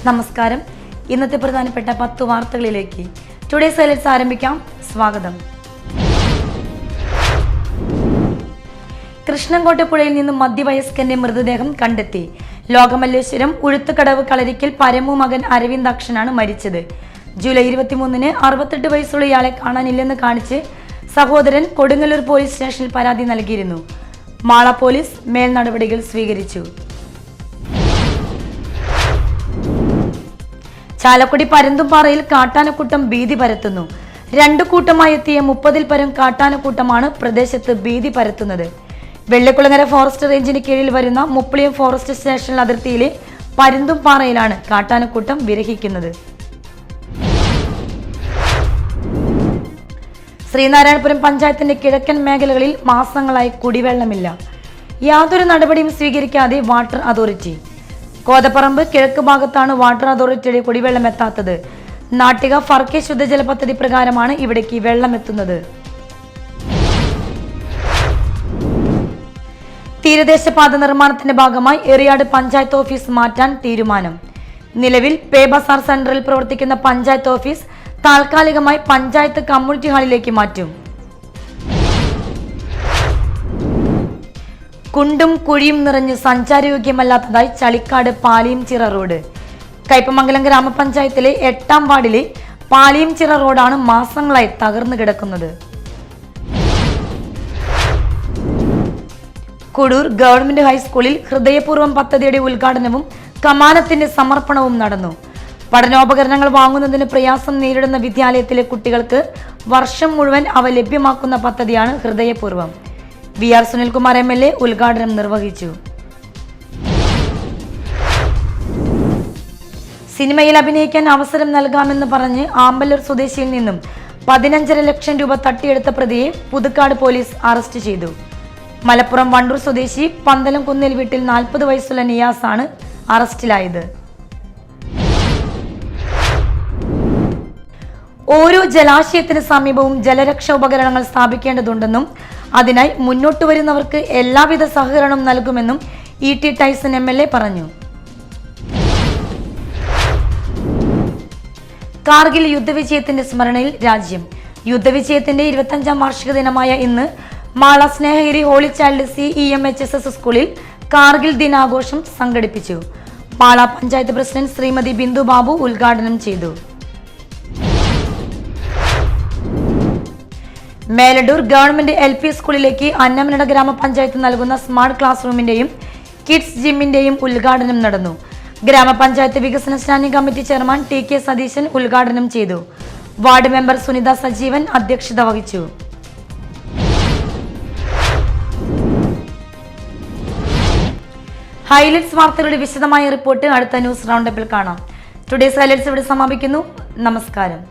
നമസ്കാരം. ഇന്നത്തെ പ്രധാനപ്പെട്ട 10 വാർത്തകളിലേക്ക് ടുഡേ സൈലൻസ് ആരംഭിക്കാം. സ്വാഗതം. കൃഷ്ണൻകോട്ടപ്പുഴയിൽ നിന്നും മധ്യവയസ്കന്റെ മൃതദേഹം കണ്ടെത്തി. ലോകമല്ലേശ്വരം ഉഴുത്തുകടവ് കളരിക്കൽ പരമു മകൻ അരവിന്ദാക്ഷനാണ് മരിച്ചത്. ജൂലൈ 23-ന് 68 വയസ്സുള്ള ഇയാളെ കാണാനില്ലെന്ന് കാണിച്ച് സഹോദരൻ കൊടുങ്ങല്ലൂർ പോലീസ് സ്റ്റേഷനിൽ പരാതി നൽകിയിരുന്നു. മാള പോലീസ് മേൽ നടപടികൾ സ്വീകരിച്ചു. ചാലക്കുടി പരുന്തുംപാറയിൽ കാട്ടാനക്കൂട്ടം ഭീതി പരത്തുന്നു. 2 കൂട്ടമായി എത്തിയ 30-ൽ പരം കാട്ടാനക്കൂട്ടമാണ് പ്രദേശത്ത് ഭീതി പരത്തുന്നത്. വെള്ളിക്കുളങ്ങര ഫോറസ്റ്റ് റേഞ്ചിന് കീഴിൽ വരുന്ന മുപ്ലിയം ഫോറസ്റ്റ് സ്റ്റേഷൻ അതിർത്തിയിലെ പരുന്തുംപാറയിലാണ് കാട്ടാനക്കൂട്ടം വിരഹിക്കുന്നത്. ശ്രീനാരായണപുരം പഞ്ചായത്തിന്റെ കിഴക്കൻ മേഖലകളിൽ മാസങ്ങളായി കുടിവെള്ളമില്ല. യാതൊരു നടപടിയും സ്വീകരിക്കാതെ വാട്ടർ അതോറിറ്റി. കോതപ്പറമ്പ് കിഴക്ക് ഭാഗത്താണ് വാട്ടർ അതോറിറ്റിയുടെ കുടിവെള്ളം എത്താത്തത്. നാട്ടിക ഫർക്കെ ശുദ്ധജല പദ്ധതി പ്രകാരമാണ് ഇവിടേക്ക് വെള്ളം എത്തുന്നത്. തീരദേശ പാത നിർമ്മാണത്തിന്റെ ഭാഗമായി എറിയാട് പഞ്ചായത്ത് ഓഫീസ് മാറ്റാൻ തീരുമാനം. നിലവിൽ പേ ബസാർ സെന്ററിൽ പ്രവർത്തിക്കുന്ന പഞ്ചായത്ത് ഓഫീസ് താൽക്കാലികമായി പഞ്ചായത്ത് കമ്മ്യൂണിറ്റി ഹാളിലേക്ക് മാറ്റും. കുണ്ടും കുഴിയും നിറഞ്ഞ് സഞ്ചാരയോഗ്യമല്ലാത്തതായി ചളിക്കാട് പാലിയംചിറ റോഡ്. കയ്പമംഗലം ഗ്രാമപഞ്ചായത്തിലെ 8-ാം വാർഡിലെ പാലിയംചിറ റോഡാണ് മാസങ്ങളായി തകർന്നു കിടക്കുന്നത്. കുടൂർ ഗവൺമെന്റ് ഹൈസ്കൂളിൽ ഹൃദയപൂർവ്വം പദ്ധതിയുടെ ഉദ്ഘാടനവും കമാനത്തിന്റെ സമർപ്പണവും നടന്നു. പഠനോപകരണങ്ങൾ വാങ്ങുന്നതിന് പ്രയാസം നേരിടുന്ന വിദ്യാലയത്തിലെ കുട്ടികൾക്ക് വർഷം മുഴുവൻ അവ ലഭ്യമാക്കുന്ന പദ്ധതിയാണ് ഹൃദയപൂർവ്വം. VR സുനിൽകുമാർ MLA ഉദ്ഘാടനം നിർവഹിച്ചു. സിനിമയിൽ അഭിനയിക്കാൻ അവസരം നൽകാമെന്ന് പറഞ്ഞ് ആമ്പല്ലൂർ സ്വദേശിയിൽ നിന്നും 15.5 ലക്ഷം രൂപ തട്ടിയെടുത്ത പ്രതിയെ പുതുക്കാട് പോലീസ് അറസ്റ്റ് ചെയ്തു. മലപ്പുറം വണ്ടൂർ സ്വദേശി പന്തലം കുന്നേൽ വീട്ടിൽ 40 വയസ്സുള്ള നിയാസ് ആണ് അറസ്റ്റിലായത്. ഓരോ ജലാശയത്തിന് സമീപവും ജലരക്ഷാ ഉപകരണങ്ങൾ സ്ഥാപിക്കേണ്ടതുണ്ടെന്നും അതിനായി മുന്നോട്ട് വരുന്നവർക്ക് എല്ലാവിധ സഹകരണവും നൽകുമെന്നും ET ടൈസൺ MLA പറഞ്ഞു. കാർഗിൽ യുദ്ധവിജയത്തിന്റെ സ്മരണയിൽ രാജ്യം. യുദ്ധവിജയത്തിന്റെ 25-ാം വാർഷിക ദിനമായ ഇന്ന് Mala Snehagiri holy child CEMHSS സ്കൂളിൽ കാർഗിൽ ദിനാഘോഷം സംഘടിപ്പിച്ചു. മാള പഞ്ചായത്ത് പ്രസിഡന്റ് ശ്രീമതി ബിന്ദു ബാബു ഉദ്ഘാടനം ചെയ്തു. മേലഡൂർ ഗവൺമെന്റ് LP സ്കൂളിലേക്ക് അന്നമനട ഗ്രാമപഞ്ചായത്ത് നൽകുന്ന സ്മാർട്ട് ക്ലാസ് റൂമിന്റെയും കിഡ്സ് ജിമ്മിന്റെയും ഉദ്ഘാടനം നടന്നു. ഗ്രാമപഞ്ചായത്ത് വികസന standing committee chairman TK Satheesan ഉദ്ഘാടനം ചെയ്തു. വാർഡ് മെമ്പർ സുനിത സജീവൻ അധ്യക്ഷത വഹിച്ചു. ഹൈലൈറ്റ്സ് വാർത്തകളുടെ വിശദമായ റിപ്പോർട്ട് അടുത്ത ന്യൂസ് റൗണ്ടപ്പിൽ കാണാം. ടുഡേ ഹൈലൈറ്റ്സ് ഇവിടെ സമാപിക്കുന്നു. നമസ്കാരം.